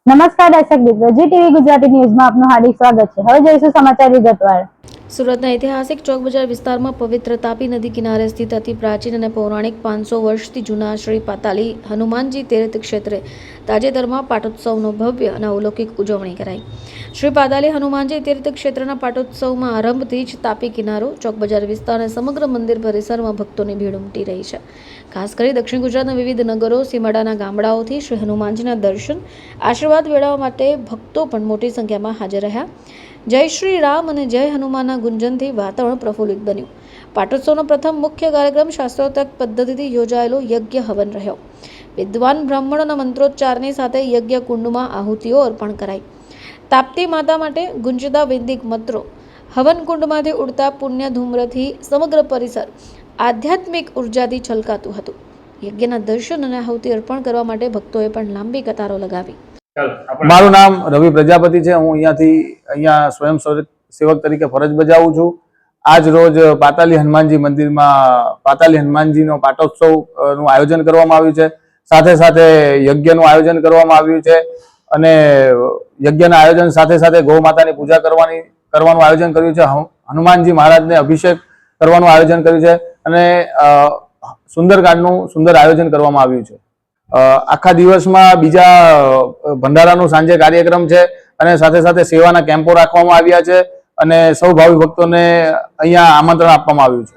નમસ્કાર દર્શક મિત્રો, જી ટીવી ગુજરાતી ન્યૂઝમાં આપનું હાર્દિક સ્વાગત છે। હવે જોઈશું સમાચાર વિગતવાર। સુરતના ઐતિહાસિક ચોક બજાર વિસ્તારમાં પવિત્ર તાપી નદી કિનારે સ્થિત અતિ પ્રાચીન અને પૌરાણિક 500 વર્ષથી જૂના શ્રી પાતાલી હનુમાનજી તીર્થ ક્ષેત્રે તાજેતરમાં પાટોત્સવનો ભવ્ય અને અલૌકિક ઉજવણી કરાઈ। શ્રી પાતાલી હનુમાનજી તીર્થ ક્ષેત્રના પાટોત્સવમાં આરંભથી જ તાપી કિનારો, ચોક બજાર વિસ્તાર અને સમગ્ર મંદિર પરિસરમાં ભક્તોની ભીડ ઉમટી રહી છે। ખાસ કરી દક્ષિણ ગુજરાતના વિવિધ નગરો, સીમાડાના ગામડાઓથી શ્રી હનુમાનજીના દર્શન, આશીર્વાદ મેળવવા માટે ભક્તો પણ મોટી સંખ્યામાં હાજર રહ્યા। જય શ્રી રામ અને જય હનુમાનના ગુંજનથી વાતાવરણ પ્રફુલ્લિત બન્યું। પાટોત્સવનો પ્રથમ મુખ્ય કાર્યક્રમ શાસ્ત્રોક્ત પદ્ધતિથી યોજાયેલો યજ્ઞ હવન રહ્યો। વિદ્વાન બ્રાહ્મણોના મંત્રોચ્ચારની સાથે યજ્ઞ કુંડમાં આહુતિઓ અર્પણ કરાઈ। તાપ્તી માતા માટે ગુંજતા વૈદિક મંત્રો, હવન કુંડમાંથી ઉડતા પુણ્ય ધૂમ્રથી સમગ્ર પરિસર આધ્યાત્મિક ઉર્જાથી છલકાતું હતું। યજ્ઞના દર્શન અને આહુતિ અર્પણ કરવા માટે ભક્તોએ પણ લાંબી કતારો લગાવી। મારું નામ રવિ પ્રજાપતિ છે। હું અહીંયા સ્વયં સેવક તરીકે ફરજ બજાવું છું। આજ રોજ પાતાલી હનુમાનજી મંદિરમાં પાતાલી હનુમાનજીનો પાટોત્સવનું આયોજન કરવામાં આવ્યું છે। સાથે સાથે યજ્ઞનું આયોજન કરવામાં આવ્યું છે અને યજ્ઞના આયોજન સાથે સાથે ગૌ માતાની પૂજા કરવાનું આયોજન કર્યું છે। હનુમાનજી મહારાજને અભિષેક કરવાનું આયોજન કર્યું છે અને સુંદરકાંડનું સુંદર આયોજન કરવામાં આવ્યું છે। આખા દિવસમાં બીજા ભંડારાનો સાંજે કાર્યક્રમ છે અને સાથે સાથે સેવાના કેમ્પો રાખવામાં આવ્યા છે અને સૌ ભાવિ ભક્તોને અહીંયા આમંત્રણ આપવામાં આવ્યું છે।